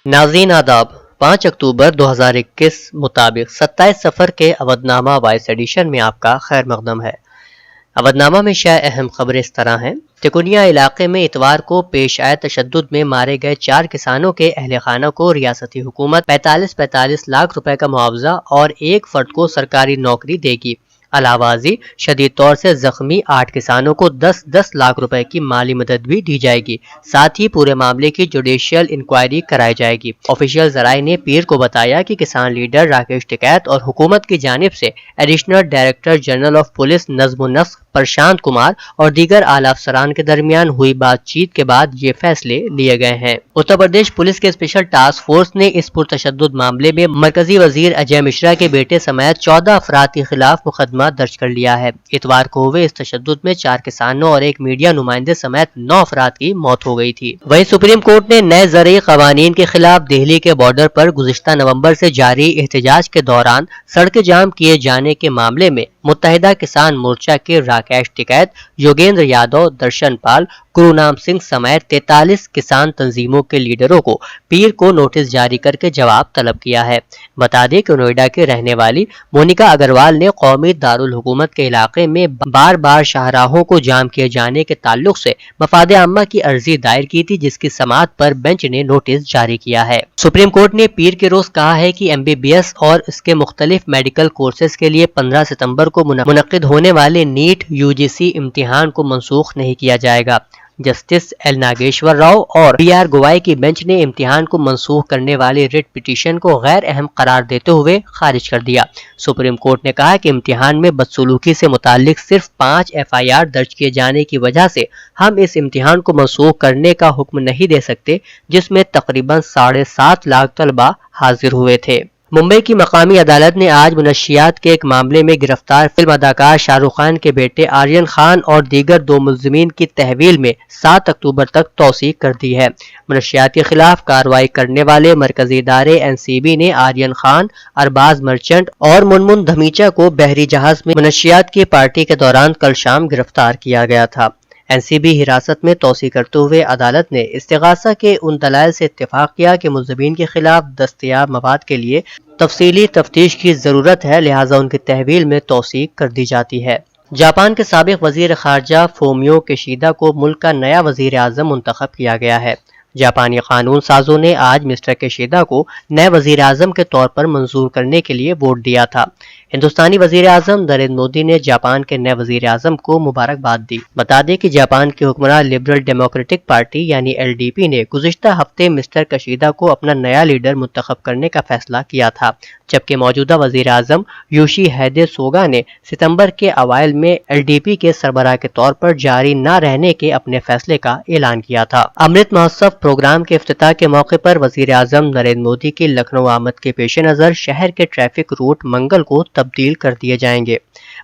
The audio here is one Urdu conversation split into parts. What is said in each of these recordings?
ناظرین آداب، 5 اکتوبر 2021 مطابق 27 سفر کے اودھ نامہ وائس ایڈیشن میں آپ کا خیر مقدم ہے۔ اودھ نامہ میں شائع اہم خبریں اس طرح ہیں۔ تکونیا علاقے میں اتوار کو پیش آئے تشدد میں مارے گئے 4 کسانوں کے اہل خانہ کو ریاستی حکومت 45 لاکھ روپے کا معاوضہ اور ایک فرد کو سرکاری نوکری دے گی۔ علاوہ ازیں شدید طور سے زخمی 8 کسانوں کو 10 لاکھ روپے کی مالی مدد بھی دی جائے گی۔ ساتھ ہی پورے معاملے کی جوڈیشل انکوائری کرائی جائے گی۔ آفیشیل ذرائع نے پیر کو بتایا کہ کسان لیڈر راکیش ٹکیت اور حکومت کی جانب سے additional director general of police نظم و نسق پرشانت کمار اور دیگر اعلیٰ افسران کے درمیان ہوئی بات چیت کے بعد یہ فیصلے لیے گئے ہیں۔ اتر پردیش پولیس کے اسپیشل ٹاسک فورس نے اس پرتشدد معاملے میں مرکزی وزیر اجے مشرا کے بیٹے سمیت 14 افراد کے خلاف مقدمہ درج کر لیا ہے۔ اتوار کو ہوئے اس تشدد میں 4 کسانوں اور ایک میڈیا نمائندے سمیت 9 افراد کی موت ہو گئی تھی۔ وہیں سپریم کورٹ نے نئے زرعی قوانین کے خلاف دہلی کے بارڈر پر گزشتہ نومبر سے جاری احتجاج کے دوران سڑکیں جام کیے جانے کے معاملے میں متحدہ کسان مورچہ کے راکیش ٹکیت، یوگیندر یادو، درشن پال، گرو نام سنگھ سمیت 43 کسان تنظیموں کے لیڈروں کو پیر کو نوٹس جاری کر کے جواب طلب کیا ہے۔ بتا دیں کہ نوئیڈا کے رہنے والی مونیکا اگروال نے قومی دارالحکومت کے علاقے میں بار بار شاہراہوں کو جام کیے جانے کے تعلق سے مفاد عامہ کی عرضی دائر کی تھی، جس کی سماعت پر بینچ نے نوٹس جاری کیا ہے۔ سپریم کورٹ نے پیر کے روز کہا ہے کہ MBBS اور اس کے مختلف میڈیکل کورسز کے لیے 15 ستمبر کو منعقد ہونے والے نیٹ UGC امتحان کو منسوخ نہیں کیا جائے گا۔ جسٹس ایل ناگیشور راؤ اور BR گوائے کی بینچ نے امتحان کو منسوخ کرنے والی ریٹ پٹیشن کو غیر اہم قرار دیتے ہوئے خارج کر دیا۔ سپریم کورٹ نے کہا کہ امتحان میں بدسلوکی سے متعلق صرف 5 FIR درج کیے جانے کی وجہ سے ہم اس امتحان کو منسوخ کرنے کا حکم نہیں دے سکتے، جس میں تقریباً 7.5 لاکھ طلبہ حاضر ہوئے تھے۔ ممبئی کی مقامی عدالت نے آج منشیات کے ایک معاملے میں گرفتار فلم اداکار شاہ رخ خان کے بیٹے آریان خان اور دیگر 2 ملزمین کی تحویل میں 7 اکتوبر تک توسیع کر دی ہے۔ منشیات کے خلاف کارروائی کرنے والے مرکزی ادارے NCB نے آریان خان، ارباز مرچنٹ اور منمن دھمیچا کو بحری جہاز میں منشیات کی پارٹی کے دوران کل شام گرفتار کیا گیا تھا۔ NCB حراست میں توسیع کرتے ہوئے عدالت نے استغاثہ کے ان دلائل سے اتفاق کیا کہ ملزمین کے خلاف دستیاب مواد کے لیے تفصیلی تفتیش کی ضرورت ہے، لہٰذا ان کی تحویل میں توسیع کر دی جاتی ہے۔ جاپان کے سابق وزیر خارجہ فومیو کیشیدا کو ملک کا نیا وزیر اعظم منتخب کیا گیا ہے۔ جاپانی قانون سازوں نے آج مسٹر کیشیدا کو نئے وزیر اعظم کے طور پر منظور کرنے کے لیے ووٹ دیا تھا۔ ہندوستانی وزیر اعظم نریندر مودی نے جاپان کے نئے وزیر اعظم کو مبارکباد دی۔ بتا دیں کہ جاپان کی حکمراں لبرل ڈیموکریٹک پارٹی یعنی LDP نے گزشتہ ہفتے مسٹر کیشیدا کو اپنا نیا لیڈر منتخب کرنے کا فیصلہ کیا تھا، جبکہ موجودہ وزیر اعظم یوشی ہیدے سوگا نے ستمبر کے اوائل میں LDP کے سربراہ کے طور پر جاری نہ رہنے کے اپنے فیصلے کا اعلان کیا تھا۔ امرت مہوتسو پروگرام کے افتتاح کے موقع پر وزیر اعظم نریندر مودی کی لکھنؤ آمد کے پیش نظر شہر کے ٹریفک روٹ منگل کو تبدیل کر دیے جائیں گے۔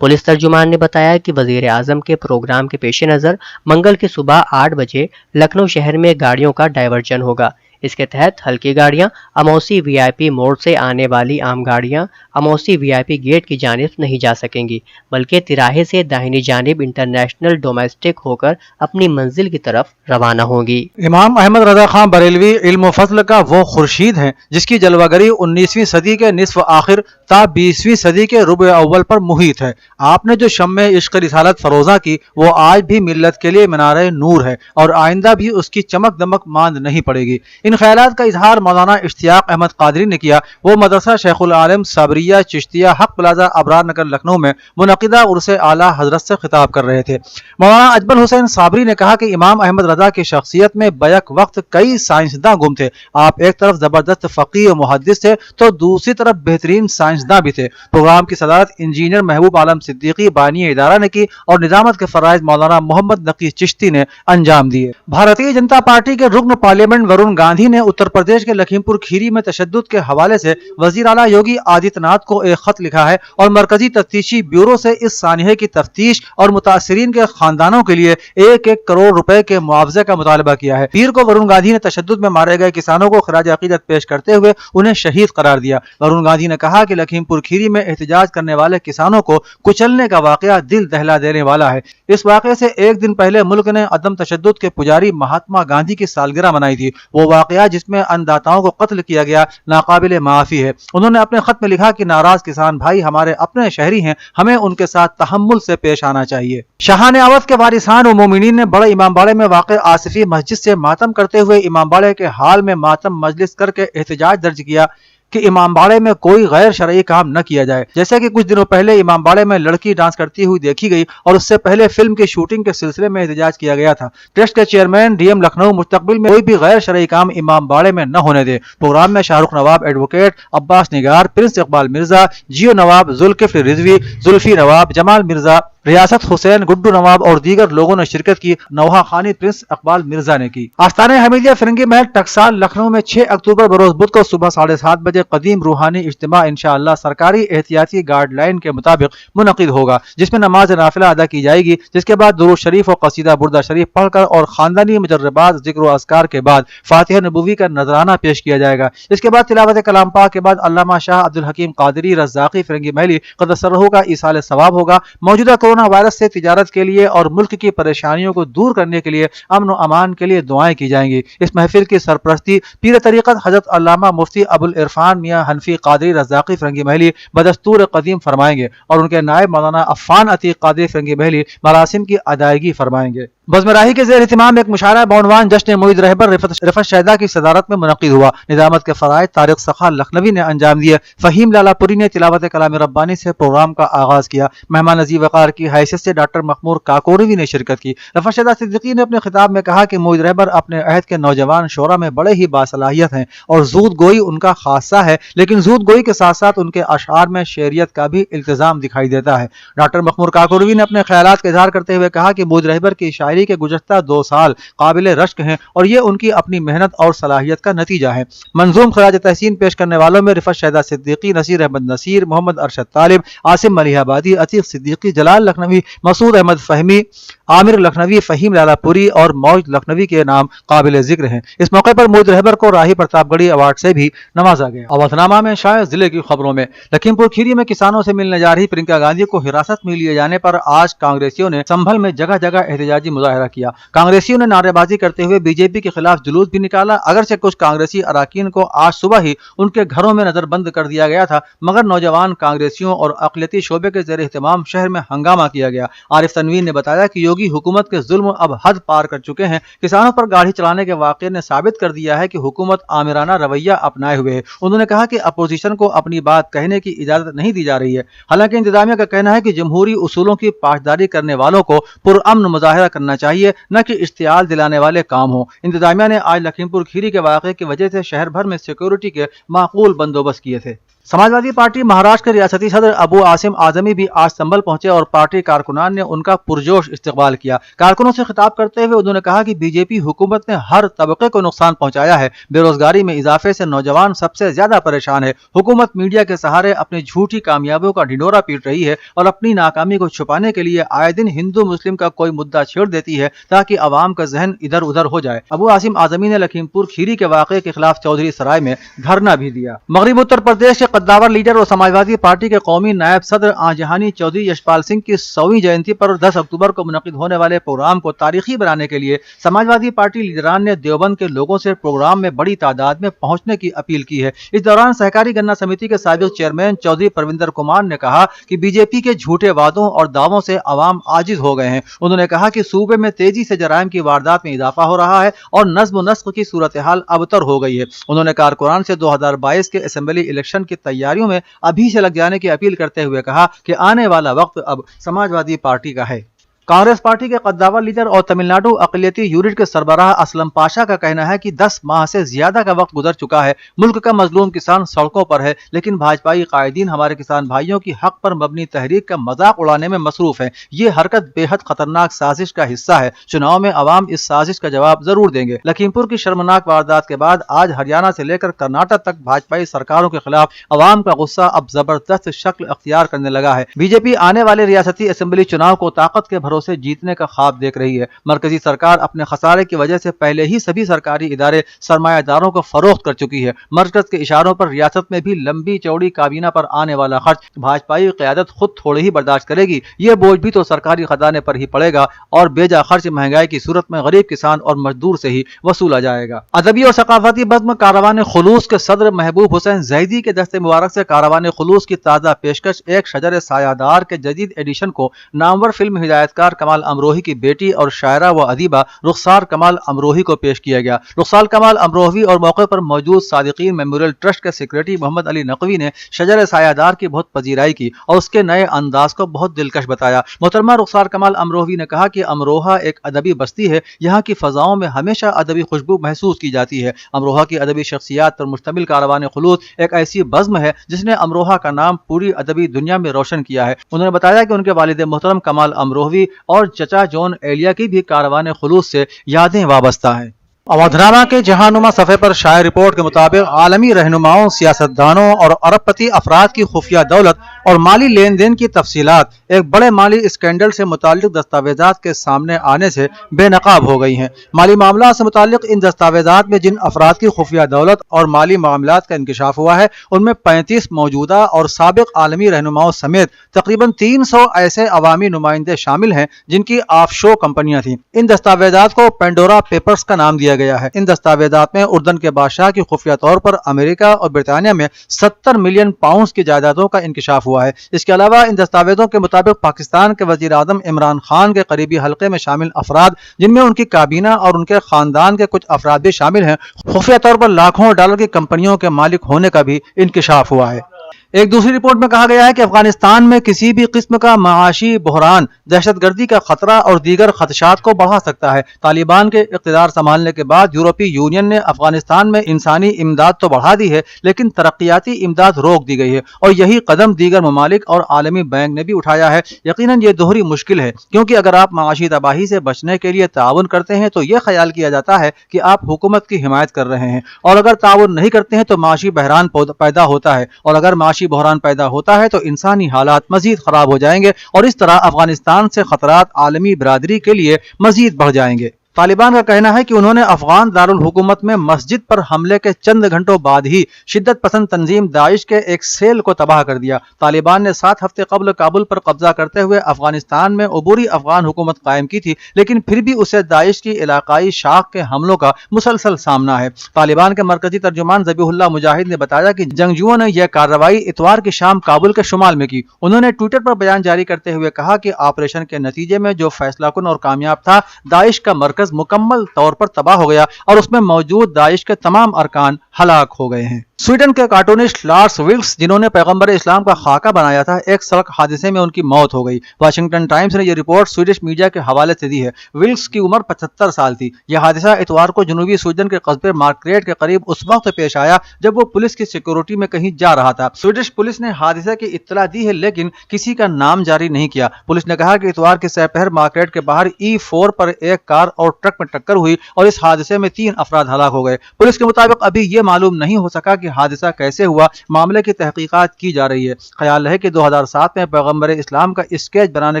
پولیس ترجمان نے بتایا کہ وزیر اعظم کے پروگرام کے پیش نظر منگل کی صبح 8 بجے لکھنؤ شہر میں گاڑیوں کا ڈائیورژن ہوگا۔ اس کے تحت ہلکی گاڑیاں اموسی VIP موڑ سے آنے والی عام گاڑیاں اموسی VIP گیٹ کی جانب نہیں جا سکیں گی، بلکہ تراہے سے داہنی جانب انٹرنیشنل ڈومیسٹک ہو کر اپنی منزل کی طرف روانہ ہوں گی۔ امام احمد رضا خان بریلوی علم و فضل کا وہ خورشید ہیں جس کی جلوہ گری 19ویں صدی کے نصف آخر تا 20ویں صدی کے ربع اول پر محیط ہے۔ آپ نے جو شمع عشق رسالت فروزاں کی وہ آج بھی ملت کے لیے منارہ نور ہے اور آئندہ بھی اس کی چمک دمک ماند نہیں پڑے گی۔ ان خیالات کا اظہار مولانا اشتیاق احمد قادری نے کیا۔ وہ مدرسہ شیخ العالم صابریہ چشتیہ حق پلازہ ابرار نگر لکھنؤ میں منعقدہ عرس اعلیٰ حضرت سے خطاب کر رہے تھے۔ مولانا اجمل حسین صابری نے کہا کہ امام احمد رضا کی شخصیت میں بیک وقت کئی سائنسداں گم تھے۔ آپ ایک طرف زبردست فقیہ و محدث تھے تو دوسری طرف بہترین سائنسداں بھی تھے۔ پروگرام کی صدارت انجینئر محبوب عالم صدیقی بانی ادارہ نے کی اور نظامت کے فرائض مولانا محمد نقی چشتی نے انجام دیے۔ بھارتیہ جنتا پارٹی کے رکن پارلیمنٹ ورون گاندھی نے اتر پردیش کے لکھیم پور کھیری میں تشدد کے حوالے سے وزیر اعلیٰ یوگی آدتیہ ناتھ کو ایک خط لکھا ہے اور مرکزی تفتیشی بیورو سے اس سانحے کی تفتیش اور متاثرین کے خاندانوں کے لیے 1 کروڑ روپے کے معاوضے کا مطالبہ کیا ہے۔ پیر کو ورون گاندھی نے تشدد میں مارے گئے کسانوں کو خراج عقیدت پیش کرتے ہوئے انہیں شہید قرار دیا۔ ورون گاندھی نے کہا کہ لکھیم پور کھیری میں احتجاج کرنے والے کسانوں کو کچلنے کا واقعہ دل دہلا دینے والا ہے۔ اس واقعے سے ایک دن پہلے ملک نے عدم تشدد کے پجاری مہاتما گاندھی کی سالگرہ منائی تھی۔ وہ واقعہ واقعہ جس میں انداتاؤں کو قتل کیا گیا ناقابل معافی ہے۔ انہوں نے اپنے خط میں لکھا کہ ناراض کسان بھائی ہمارے اپنے شہری ہیں، ہمیں ان کے ساتھ تحمل سے پیش آنا چاہیے۔ شاہان اودھ کے وارثان و مومنین نے بڑے امام باڑے میں واقع آصفی مسجد سے ماتم کرتے ہوئے امام باڑے کے حال میں ماتم مجلس کر کے احتجاج درج کیا کہ امام باڑے میں کوئی غیر شرعی کام نہ کیا جائے، جیسا کہ کچھ دنوں پہلے امام باڑے میں لڑکی ڈانس کرتی ہوئی دیکھی گئی اور اس سے پہلے فلم کی شوٹنگ کے سلسلے میں احتجاج کیا گیا تھا۔ ٹرسٹ کے چیئرمین ڈی ایم لکھنؤ مستقبل میں کوئی بھی غیر شرعی کام امام باڑے میں نہ ہونے دے۔ پروگرام میں شاہ رخ نواب ایڈوکیٹ، عباس نگار، پرنس اقبال مرزا، جیو نواب، ذوالکفل رضوی، زلفی نواب، جمال مرزا، ریاست حسین، گڈو نواب اور دیگر لوگوں نے شرکت کی۔ نوحہ خوانی پرنس اقبال مرزا نے کی۔ آستانہ حمیدیہ فرنگی محل ٹکسال لکھنؤ میں 6 اکتوبر بروز بدھ کو صبح 7:30 بجے قدیم روحانی اجتماع انشاءاللہ سرکاری احتیاطی گائیڈ لائن کے مطابق منعقد ہوگا، جس میں نماز نافلہ ادا کی جائے گی، جس کے بعد درود شریف اور قصیدہ بردہ شریف پڑھ کر اور خاندانی مجربات، ذکر و اذکار کے بعد فاتحہ نبوی کا نذرانہ پیش کیا جائے گا۔ اس کے بعد تلاوت کلام پاک کے بعد علامہ شاہ عبدالحکیم قادری رزاقی فرنگی محلی قدس سرہ کا ایصال ثواب ہوگا۔ موجودہ کورونا وائرس سے تجارت کے لیے اور ملک کی پریشانیوں کو دور کرنے کے لیے امن و امان کے لیے دعائیں کی جائیں گی۔ اس محفل کی سرپرستی پیر طریقت حضرت علامہ مفتی ابوالعرفان میاں حنفی قادری رزاقی فرنگی محلی بدستور قدیم فرمائیں گے اور ان کے نائب مولانا عفان عتیق قادری فرنگی محلی مراسم کی ادائیگی فرمائیں گے۔ بزم راہی کے زیر اہتمام ایک مشاعرہ بعنوان جشن موعید رہبر رفعت شیدا کی صدارت میں منعقد ہوا۔ نظامت کے فرائض طارق سخا لکھنوی نے انجام دیے۔ فہیم لالا پوری نے تلاوت کلام ربانی سے پروگرام کا آغاز کیا۔ مہمان نظیر وقار کی حیثیت سے ڈاکٹر مخمور کاکوروی نے شرکت کی۔ رفعت شیدا صدیقی نے اپنے خطاب میں کہا کہ موعید رہبر اپنے عہد کے نوجوان شعراء میں بڑے ہی باصلاحیت ہیں اور زود گوئی ان کا خاصہ ہے، لیکن زود گوئی کے ساتھ ساتھ ان کے اشعار میں شعریت کا بھی التزام دکھائی دیتا ہے۔ ڈاکٹر مخمور کاکوروی نے اپنے خیالات کا اظہار کرتے ہوئے کہا کہ موعید رہبر کی شاعری کے گزشتہ 2 سال قابل رشک ہیں اور یہ ان کی اپنی محنت اور صلاحیت کا نتیجہ ہے۔ منظوم خراج تحسین پیش کرنے والوں میں رفعت شیدا صدیقی، نصیر احمد نصیر، محمد ارشد طالب، عاصم ملیح آبادی، عتیق صدیقی، جلال لکھنوی، مسعود احمد فہمی، عامر لکھنوی، فہیم لالا پوری اور موج لکھنوی کے نام قابل ذکر ہیں۔ اس موقع پر موعید رہبر کو راہی پرتاپ گڑھی ایوارڈ سے بھی نوازا گیا۔ اودھ نامہ میں شائع ضلع کی خبروں میں لکھیم پور کھیری میں کسانوں سے ملنے جا رہی پرینکا گاندھی کو حراست میں لیے جانے پر آج کانگریسیوں نے سنبھل میں جگہ جگہ احتجاجی مظاہرہ کیا۔ کانگریسیوں نے نعرے بازی کرتے ہوئے بی جے پی کے خلاف جلوس بھی نکالا۔ اگرچہ کچھ کانگریسی اراکین کو آج صبح ہی ان کے گھروں میں نظر بند کر دیا گیا تھا، مگر نوجوان کانگریسیوں اور اقلیتی شعبے کے زیر اہتمام شہر میں ہنگامہ کیا گیا۔ عارف تنویر نے بتایا کہ یوگی حکومت کے ظلم اب حد پار کر چکے ہیں۔ کسانوں پر گاڑی چلانے کے واقعے نے ثابت کر دیا ہے کہ حکومت آمرانہ رویہ اپنائے ہوئے ہے۔ انہوں نے کہا کہ اپوزیشن کو اپنی بات کہنے کی اجازت نہیں دی جا رہی ہے۔ حالانکہ انتظامیہ کا کہنا ہے کہ جمہوری اصولوں کی پاسداری کرنے والوں کو پرامن مظاہرہ کرنا چاہیے، نہ کہ اشتعال دلانے والے کام ہوں۔ انتظامیہ نے آج لکھیم پور کھیری کے واقعے کی وجہ سے شہر بھر میں سیکورٹی کے معقول بندوبست کیے تھے۔ سماجوادی پارٹی مہاراشٹر کے ریاستی صدر ابو عاصم اعظمی بھی آج سنبھل پہنچے اور پارٹی کارکنان نے ان کا پرجوش استقبال کیا۔ کارکنوں سے خطاب کرتے ہوئے انہوں نے کہا کہ بی جے پی حکومت نے ہر طبقے کو نقصان پہنچایا ہے۔ بے روزگاری میں اضافے سے نوجوان سب سے زیادہ پریشان ہے۔ حکومت میڈیا کے سہارے اپنی جھوٹی کامیابیوں کا ڈھنڈورا پیٹ رہی ہے اور اپنی ناکامی کو چھپانے کے لیے آئے دن ہندو مسلم کا کوئی مدعا چھیڑ دیتی ہے تاکہ عوام کا ذہن ادھر ادھر ہو جائے۔ ابو عاصم اعظمی نے لکھیم پور کھیری کے واقعے کے خلاف چودھری سرائے میں دھرنا بھی دیا۔ مغربی اتر پردیش کے قداور لیڈر اور سماجوادی پارٹی کے قومی نائب صدر آنجہانی چودھری یشپال سنگھ کی 100ویں جینتی پر 10 اکتوبر کو منعقد ہونے والے پروگرام کو تاریخی بنانے کے لیے سماجوادی پارٹی لیڈران نے دیوبند کے لوگوں سے پروگرام میں بڑی تعداد میں پہنچنے کی اپیل کی ہے۔ اس دوران سہکاری گنا سمیتی کے سابق چیئرمین چودھری پروندر کمار نے کہا کہ بی جے پی کے جھوٹے وعدوں اور دعووں سے عوام عاجز ہو گئے ہیں۔ انہوں نے کہا کہ صوبے میں تیزی سے جرائم کی واردات میں اضافہ ہو رہا ہے اور نظم و نسق کی صورتحال ابتر ہو گئی ہے۔ انہوں نے کارکنان سے 2022 کے اسمبلی الیکشن کی تیاریوں میں ابھی سے لگ جانے کی اپیل کرتے ہوئے کہا کہ آنے والا وقت اب سماجوادی پارٹی کا ہے۔ کانگریس پارٹی کے قداور لیڈر اور تمل ناڈو اقلیتی یونٹ کے سربراہ اسلم پاشا کا کہنا ہے کہ 10 ماہ سے زیادہ کا وقت گزر چکا ہے، ملک کا مظلوم کسان سڑکوں پر ہے، لیکن بھاجپائی قائدین ہمارے کسان بھائیوں کی حق پر مبنی تحریک کا مذاق اڑانے میں مصروف ہیں۔ یہ حرکت بے حد خطرناک سازش کا حصہ ہے۔ چناؤ میں عوام اس سازش کا جواب ضرور دیں گے۔ لکھیم پور کی شرمناک واردات کے بعد آج ہریانہ سے لے کر کرناٹک تک بھاجپائی سرکاروں کے خلاف عوام کا غصہ اب زبردست شکل اختیار کرنے لگا ہے۔ بی جے پی آنے والے ریاستی اسمبلی چناؤ کو طاقت کے بھروسے جیتنے کا خواب دیکھ رہی ہے۔ مرکزی سرکار اپنے خسارے کی وجہ سے پہلے ہی سبھی سرکاری ادارے سرمایہ داروں کو فروخت کر چکی ہے۔ مرکز کے اشاروں پر ریاست میں بھی لمبی چوڑی کابینہ پر آنے والا خرچ بھاجپائی قیادت خود تھوڑے ہی برداشت کرے گی۔ یہ بوجھ بھی تو سرکاری خزانے پر ہی پڑے گا اور بیجا خرچ مہنگائی کی صورت میں غریب کسان اور مزدور سے ہی وصولا جائے گا۔ ادبی اور ثقافتی بزم کاروان خلوص کے صدر محبوب حسین زیدی کے دست مبارک سے کاروان خلوص کی تازہ پیشکش ایک شجر سایہ دار کے جدید ایڈیشن کو نامور فلم ہدایت کار کمال امروہی کی بیٹی اور شاعرہ و ادیبہ رخسار کمال امروہی کو پیش کیا گیا۔ رخسار کمال امروہی اور موقع پر موجود صادقین میموریل ٹرسٹ کے سیکریٹری محمد علی نقوی نے شجر سایہ دار کی بہت پذیرائی کی اور اس کے نئے انداز کو بہت دلکش بتایا۔ محترمہ رخسار کمال امروہی نے کہا کہ امروہہ ایک ادبی بستی ہے، یہاں کی فضاؤں میں ہمیشہ ادبی خوشبو محسوس کی جاتی ہے۔ امروہہ کی ادبی شخصیات پر مشتمل کاروان خلوص ایک ایسی بزم ہے جس نے امروہہ کا نام پوری ادبی دنیا میں روشن کیا ہے۔ انہوں نے بتایا کہ ان کے والد محترم کمال امروہی اور چچا جون ایلیا کی بھی کاروان خلوص سے یادیں وابستہ ہیں۔ اودھنامہ کے جہانما صفحے پر شائع رپورٹ کے مطابق عالمی رہنماؤں، سیاستدانوں اور ارب پتی افراد کی خفیہ دولت اور مالی لین دین کی تفصیلات ایک بڑے مالی اسکینڈل سے متعلق دستاویزات کے سامنے آنے سے بے نقاب ہو گئی ہیں۔ مالی معاملات سے متعلق ان دستاویزات میں جن افراد کی خفیہ دولت اور مالی معاملات کا انکشاف ہوا ہے ان میں 35 موجودہ اور سابق عالمی رہنماؤں سمیت تقریباً 300 ایسے عوامی نمائندے شامل ہیں جن کی آف شو کمپنیاں تھیں۔ ان دستاویزات کو پینڈورا پیپرز کا نام دیا گیا ہے۔ ان دستاویزات میں اردن کے بادشاہ کی خفیہ طور پر امریکہ اور برطانیہ میں 70 ملین پاؤنڈز کی جائیدادوں کا انکشاف ہوا ہے۔ اس کے علاوہ ان دستاویزوں کے مطابق پاکستان کے وزیر اعظم عمران خان کے قریبی حلقے میں شامل افراد جن میں ان کی کابینہ اور ان کے خاندان کے کچھ افراد بھی شامل ہیں، خفیہ طور پر لاکھوں ڈالر کی کمپنیوں کے مالک ہونے کا بھی انکشاف ہوا ہے۔ ایک دوسری رپورٹ میں کہا گیا ہے کہ افغانستان میں کسی بھی قسم کا معاشی بحران، دہشت گردی کا خطرہ اور دیگر خدشات کو بڑھا سکتا ہے۔ طالبان کے اقتدار سنبھالنے کے بعد یورپی یونین نے افغانستان میں انسانی امداد تو بڑھا دی ہے لیکن ترقیاتی امداد روک دی گئی ہے اور یہی قدم دیگر ممالک اور عالمی بینک نے بھی اٹھایا ہے۔ یقیناً یہ دوہری مشکل ہے کیونکہ اگر آپ معاشی تباہی سے بچنے کے لیے تعاون کرتے ہیں تو یہ خیال کیا جاتا ہے کہ آپ حکومت کی حمایت کر رہے ہیں، اور اگر تعاون نہیں کرتے ہیں تو معاشی بحران پیدا ہوتا ہے، اور اگر معاشی بحران پیدا ہوتا ہے تو انسانی حالات مزید خراب ہو جائیں گے اور اس طرح افغانستان سے خطرات عالمی برادری کے لیے مزید بڑھ جائیں گے۔ طالبان کا کہنا ہے کہ انہوں نے افغان دارالحکومت میں مسجد پر حملے کے چند گھنٹوں بعد ہی شدت پسند تنظیم داعش کے ایک سیل کو تباہ کر دیا۔ طالبان نے 7 ہفتے قبل کابل پر قبضہ کرتے ہوئے افغانستان میں عبوری افغان حکومت قائم کی تھی، لیکن پھر بھی اسے داعش کی علاقائی شاخ کے حملوں کا مسلسل سامنا ہے۔ طالبان کے مرکزی ترجمان ذبیح اللہ مجاہد نے بتایا کہ جنگجوؤں نے یہ کارروائی اتوار کی شام کابل کے شمال میں کی۔ انہوں نے ٹویٹر پر بیان جاری کرتے ہوئے کہا کہ آپریشن کے نتیجے میں جو فیصلہ کن اور کامیاب تھا، داعش کا مرکز مکمل طور پر تباہ ہو گیا اور اس میں موجود داعش کے تمام ارکان ہلاک ہو گئے ہیں۔ سویڈن کے کارٹونسٹ لارس ویلکس جنہوں نے پیغمبر اسلام کا خاکہ بنایا تھا، ایک سڑک حادثے میں ان کی موت ہو گئی۔ واشنگٹن ٹائمز نے یہ رپورٹ سویڈش میڈیا کے حوالے سے دی ہے۔ ویلکس کی عمر 75 سال تھی۔ یہ حادثہ اتوار کو جنوبی سویڈن کے قصبے مارکریٹ کے قریب اس وقت پیش آیا جب وہ پولیس کی سیکورٹی میں کہیں جا رہا تھا۔ سویڈش پولیس نے حادثے کی اطلاع دی ہے لیکن کسی کا نام جاری نہیں کیا۔ پولیس نے کہا کہ اتوار کے سپہر مارکریٹ کے باہر E4 پر ایک کار اور ٹرک میں ٹکر ہوئی اور اس حادثے میں 3 افراد ہلاک ہو گئے۔ پولیس کے مطابق ابھی یہ معلوم نہیں ہو سکا کہ حادثہ کیسے ہوا، معاملے کی تحقیقات کی جا رہی ہے۔ خیال ہے کہ 2007 میں پیغمبر اسلام کا اسکیچ بنانے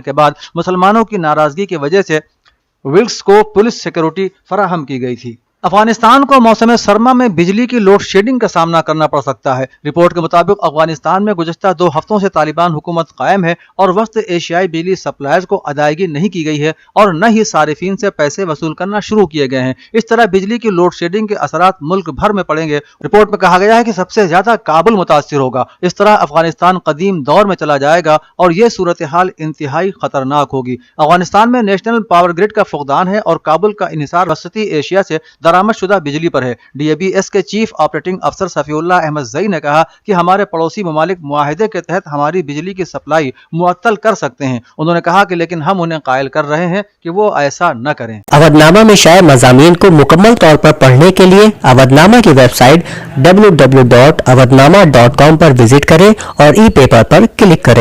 کے بعد مسلمانوں کی ناراضگی کی وجہ سے ویلکس کو پولیس سیکورٹی فراہم کی گئی تھی۔ افغانستان کو موسم سرما میں بجلی کی لوڈ شیڈنگ کا سامنا کرنا پڑ سکتا ہے۔ رپورٹ کے مطابق افغانستان میں گزشتہ 2 ہفتوں سے طالبان حکومت قائم ہے اور وسط ایشیائی بجلی سپلائرز کو ادائیگی نہیں کی گئی ہے اور نہ ہی صارفین سے پیسے وصول کرنا شروع کیے گئے ہیں۔ اس طرح بجلی کی لوڈ شیڈنگ کے اثرات ملک بھر میں پڑیں گے۔ رپورٹ میں کہا گیا ہے کہ سب سے زیادہ کابل متاثر ہوگا۔ اس طرح افغانستان قدیم دور میں چلا جائے گا اور یہ صورتحال انتہائی خطرناک ہوگی۔ افغانستان میں نیشنل پاور گرڈ کا فقدان ہے اور کابل کا انحصار وسطی ایشیا سے درآمد شدہ بجلی پر ہے۔ DABS کے چیف آپریٹنگ افسر صفی اللہ احمد زئی نے کہا کہ ہمارے پڑوسی ممالک معاہدے کے تحت ہماری بجلی کی سپلائی معطل کر سکتے ہیں۔ انہوں نے کہا کہ لیکن ہم انہیں قائل کر رہے ہیں کہ وہ ایسا نہ کریں۔ اودھنامہ میں شائع مضامین کو مکمل طور پر پڑھنے کے لیے اودھنامہ کی ویب سائٹ www.awadhnama.com پر وزٹ کریں اور ای پیپر پر کلک کریں۔